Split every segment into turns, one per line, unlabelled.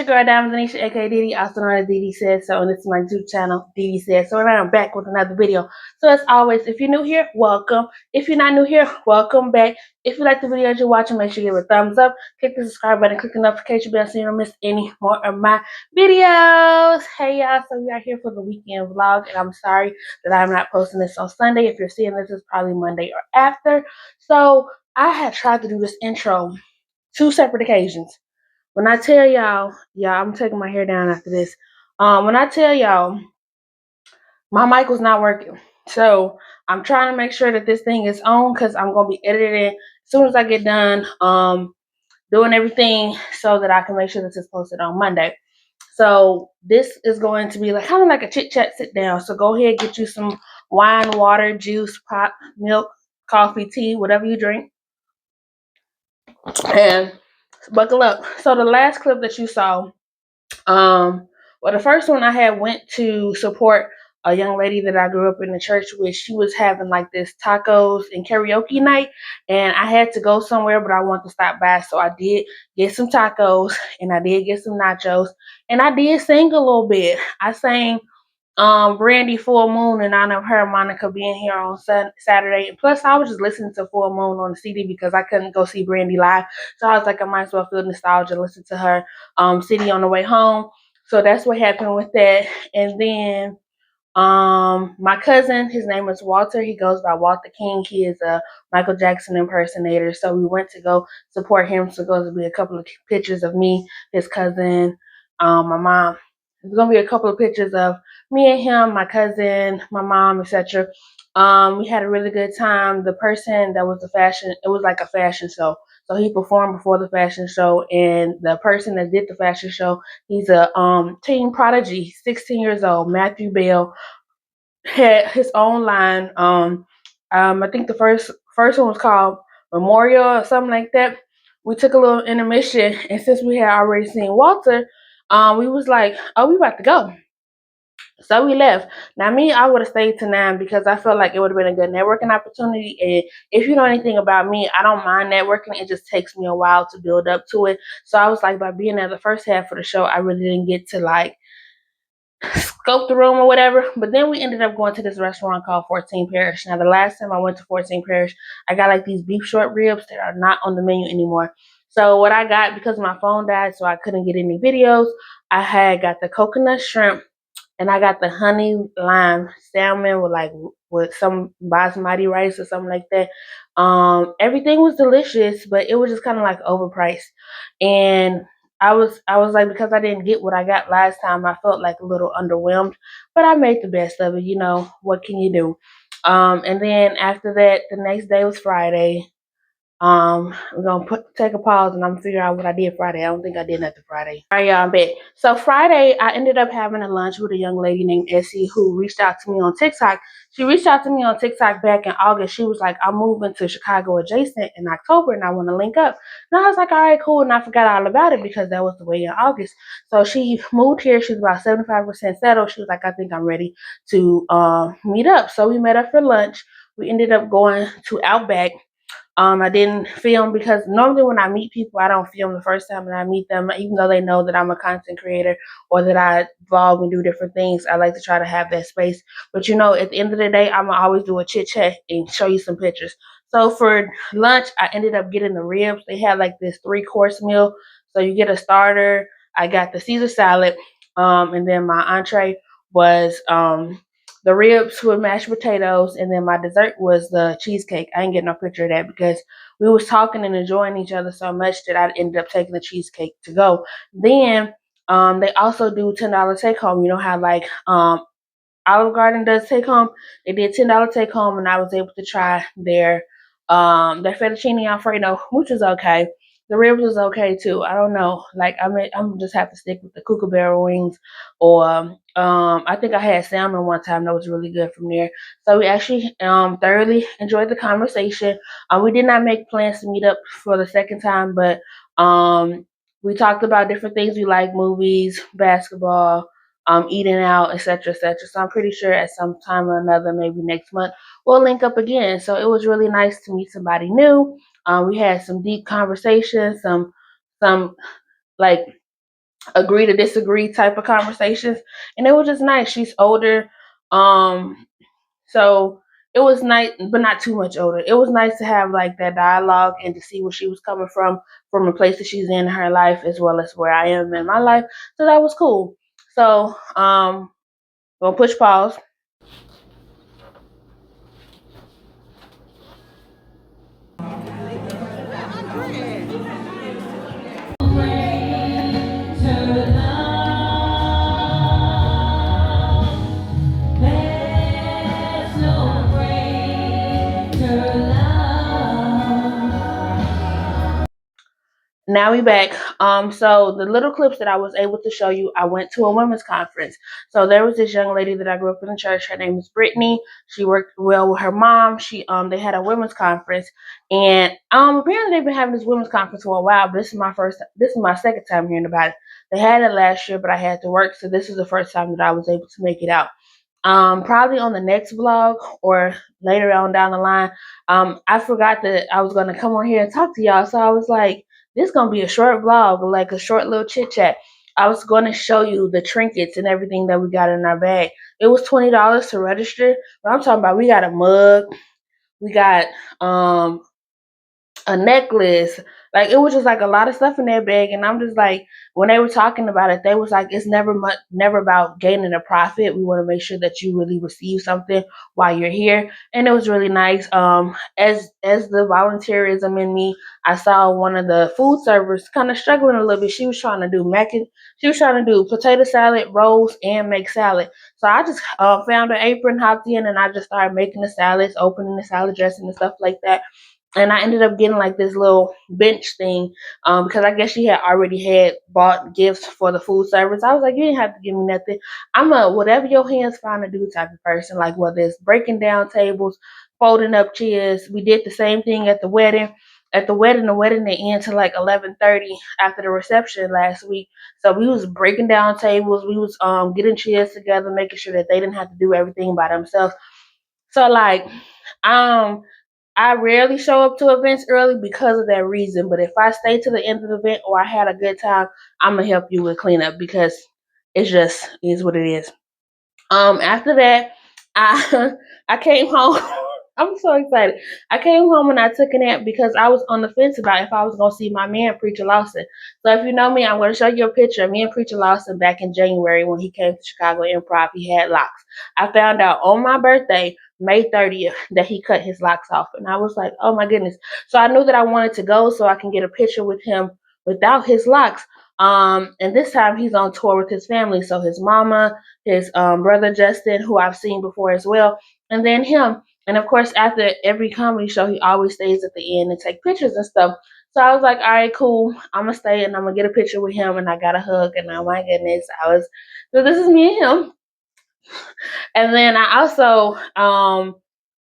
your girl, Dinisa, aka Didi, also known as Deedeesaidso, and this is my YouTube channel, Deedeesaidso, and I'm back with another video. So as always, if you're new here, welcome. If you're not new here, welcome back. If you like the videos you're watching, make sure you give it a thumbs up, click the subscribe button, click the notification bell so you don't miss any more of my videos. Hey y'all, so we are here for the weekend vlog, and I'm sorry that I'm not posting this on Sunday. If you're seeing this, it's probably Monday or after. So I had tried to do this intro 2 separate occasions. When I tell y'all, I'm taking my hair down after this. When I tell y'all, my mic was not working. So I'm trying to make sure that this thing is on because I'm gonna be editing as soon as I get done doing everything so that I can make sure this is posted on Monday. So this is going to be like kind of like a chit chat sit down. So go ahead, get you some wine, water, juice, pop, milk, coffee, tea, whatever you drink. And buckle up. So the last clip that you saw, well, the first one I had went to support a young lady that I grew up in the church with. She was having like this tacos and karaoke night, and I had to go somewhere, but I wanted to stop by, so I did get some tacos and I did get some nachos, and I did sing a little bit. I sang Brandy Full Moon in honor of her, Monica, being here on Saturday. And plus, I was just listening to Full Moon on the CD because I couldn't go see Brandy live. So I was like, I might as well feel nostalgia, listen to her CD on the way home. So that's what happened with that. And then my cousin, his name is Walter. He goes by Walter King. He is a Michael Jackson impersonator. So we went to go support him. So there's going to be a couple of pictures of me, his cousin, my mom. There's going to be a couple of pictures of me and him, my cousin, my mom, etc. We had a really good time. The person that was it was like a fashion show. So he performed before the fashion show, and the person that did the fashion show, he's a teen prodigy, 16 years old, Matthew Bell, had his own line. I think the first one was called Memorial or something like that. We took a little intermission, and since we had already seen Walter, we was like, "Oh, we about to go." So we left. Now, me, I would have stayed to 9 because I felt like it would have been a good networking opportunity. And if you know anything about me, I don't mind networking. It just takes me a while to build up to it. So I was like, by being there the first half of the show, I really didn't get to like scope the room or whatever. But then we ended up going to this restaurant called 14 Parish. Now, the last time I went to 14 Parish, I got like these beef short ribs that are not on the menu anymore. So what I got, because my phone died, so I couldn't get any videos, I had got the coconut shrimp, and I got the honey lime salmon with some basmati rice or something like that. Everything was delicious, but it was just kind of like overpriced. And I was like, because I didn't get what I got last time, I felt like a little underwhelmed. But I made the best of it. You know, what can you do? And then after that, the next day was Friday. We're gonna take a pause and I'm gonna figure out what I did Friday. I don't think I did nothing Friday. All right, y'all, I'm back. So Friday, I ended up having a lunch with a young lady named Essie who reached out to me on TikTok. She reached out to me on TikTok back in August. She was like, I'm moving to Chicago adjacent in October and I want to link up. And I was like, all right, cool. And I forgot all about it because that was the way in August. So she moved here. She was about 75% settled. She was like, I think I'm ready to meet up. So we met up for lunch. We ended up going to Outback. I didn't film because normally when I meet people, I don't film the first time that I meet them, even though they know that I'm a content creator or that I vlog and do different things. I like to try to have that space. But you know, at the end of the day, I'm gonna always do a chit chat and show you some pictures. So for lunch, I ended up getting the ribs. They had like this 3-course meal. So you get a starter. I got the Caesar salad, and then my entree was the ribs with mashed potatoes, and then my dessert was the cheesecake. I didn't get no picture of that because we was talking and enjoying each other so much that I ended up taking the cheesecake to go. Then they also do $10 take home. You know how like Olive Garden does take home? They did $10 take home, and I was able to try their fettuccine alfredo, which is okay. The ribs was okay too. I don't know. Like I'm just have to stick with the kookaburra wings, or I think I had salmon one time that was really good from there. So we actually thoroughly enjoyed the conversation. We did not make plans to meet up for the second time, but we talked about different things we like: movies, basketball, eating out, etc., etc. So I'm pretty sure at some time or another, maybe next month, we'll link up again. So it was really nice to meet somebody new. We had some deep conversations, some like agree to disagree type of conversations, and it was just nice. She's older, um, so it was nice, but not too much older. It was nice to have like that dialogue and to see where she was coming from the place that she's in her life, as well as where I am in my life. So that was cool. So gonna push pause. Now we back. So the little clips that I was able to show you, I went to a women's conference. So there was this young lady that I grew up in the church. Her name is Brittany. She worked well with her mom. They had a women's conference, and apparently they've been having this women's conference for a while. But this is my second time hearing about it. They had it last year, but I had to work, so this is the first time that I was able to make it out. Probably on the next vlog or later on down the line. I forgot that I was gonna come on here and talk to y'all, so I was like, this is gonna be a short vlog, like a short little chit chat. I was gonna show you the trinkets and everything that we got in our bag. It was $20 to register, but I'm talking about we got a mug, we got a necklace. Like it was just like a lot of stuff in that bag, and I'm just like, when they were talking about it, they was like, it's never about gaining a profit. We want to make sure that you really receive something while you're here, and it was really nice. As the volunteerism in me, I saw one of the food servers kind of struggling a little bit. She was trying to do she was trying to do potato salad, rolls, and make salad. So I just found an apron, hopped in, and I just started making the salads, opening the salad dressing and stuff like that. And I ended up getting like this little bench thing, because I guess she had already had bought gifts for the food service. I was like, you didn't have to give me nothing. I'm a whatever your hands find to do type of person. Like whether it's breaking down tables, folding up chairs. We did the same thing at the wedding. At the wedding they ended to like 11:30 after the reception last week. So we was breaking down tables. We was getting chairs together, making sure that they didn't have to do everything by themselves. So like um I rarely show up to events early because of that reason. But if I stay to the end of the event or I had a good time, I'm gonna help you with cleanup because it's just is what it is. After that, I I came home. I'm so excited. I came home and I took a nap because I was on the fence about if I was gonna see my man Preacher Lawson. So if you know me, I'm gonna show you a picture of me and Preacher Lawson back in January when he came to Chicago Improv. He had locks. I found out on my birthday, May 30th, that he cut his locks off, and I was like, oh my goodness. So I knew that I wanted to go so I can get a picture with him without his locks. And this time he's on tour with his family, so his mama, his brother Justin, who I've seen before as well, and then him. And of course, after every comedy show, he always stays at the end and take pictures and stuff. So I was like, all right, cool. I'm gonna stay and I'm gonna get a picture with him. And I got a hug. And oh my goodness, so this is me and him. And then I also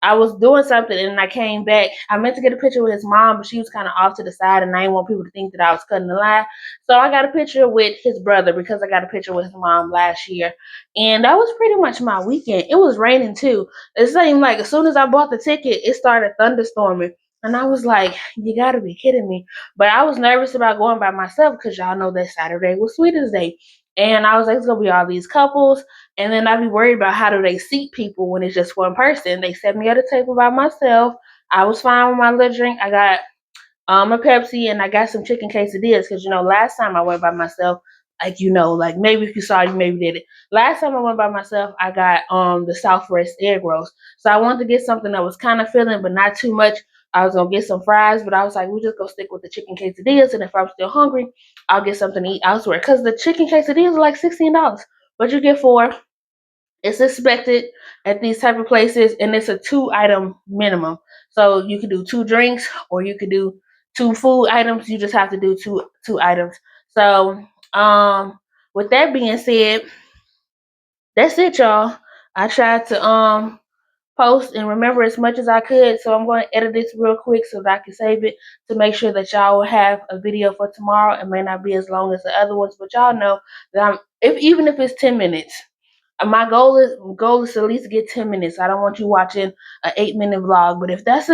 I was doing something and I came back. I meant to get a picture with his mom, but she was kind of off to the side, and I didn't want people to think that I was cutting the line. So I got a picture with his brother because I got a picture with his mom last year, and that was pretty much my weekend. It was raining too. It seemed like as soon as I bought the ticket, it started thunderstorming. And I was like, you gotta be kidding me. But I was nervous about going by myself because y'all know that Saturday was Sweetest Day. And I was like, it's gonna be all these couples. And then I'd be worried about how do they seat people when it's just one person. They set me at a table by myself. I was fine with my little drink. I got a Pepsi and I got some chicken quesadillas because last time I went by myself, like maybe if you saw, you maybe did it. Last time I went by myself, I got the Southwest egg rolls. So I wanted to get something that was kind of filling but not too much. I was gonna get some fries, but I was like, we just gonna stick with the chicken quesadillas, and if I'm still hungry, I'll get something to eat elsewhere. Cause the chicken quesadillas are like $16, but you get four. It's expected at these type of places, and it's a 2-item minimum. So you can do 2 drinks, or you could do 2 food items. You just have to do two items. So, with that being said, that's it, y'all. I tried to post and remember as much as I could. So I'm going to edit this real quick so that I can save it to make sure that y'all will have a video for tomorrow. It may not be as long as the other ones, but y'all know that even if it's 10 minutes. My goal is to at least get 10 minutes. I don't want you watching an 8-minute vlog, but if that's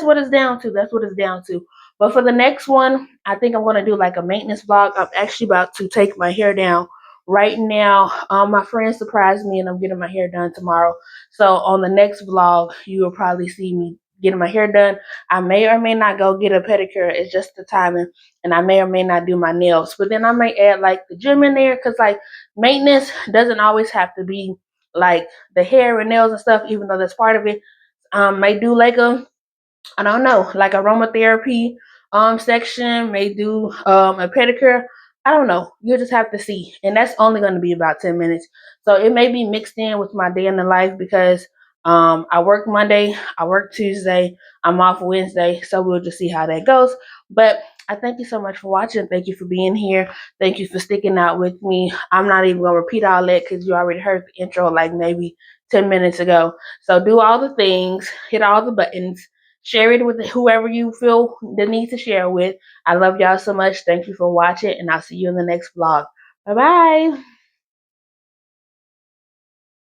what it's down to, that's what it's down to. But for the next one, I think I'm gonna do like a maintenance vlog. I'm actually about to take my hair down right now. My friend surprised me and I'm getting my hair done tomorrow. So on the next vlog, you will probably see me getting my hair done. I may or may not go get a pedicure. It's just the timing. And I may or may not do my nails. But then I may add like the gym in there, because like maintenance doesn't always have to be like the hair and nails and stuff, even though that's part of it. May do like I don't know, like aromatherapy section, may do a pedicure. I don't know. You'll just have to see. And that's only going to be about 10 minutes. So it may be mixed in with my day in the life, because I work Monday, I work Tuesday, I'm off Wednesday. So we'll just see how that goes. But I thank you so much for watching. Thank you for being here. Thank you for sticking out with me. I'm not even going to repeat all that because you already heard the intro like maybe 10 minutes ago. So do all the things, hit all the buttons. Share it with whoever you feel the need to share with. I love y'all so much. Thank you for watching, and I'll see you in the next vlog. Bye bye.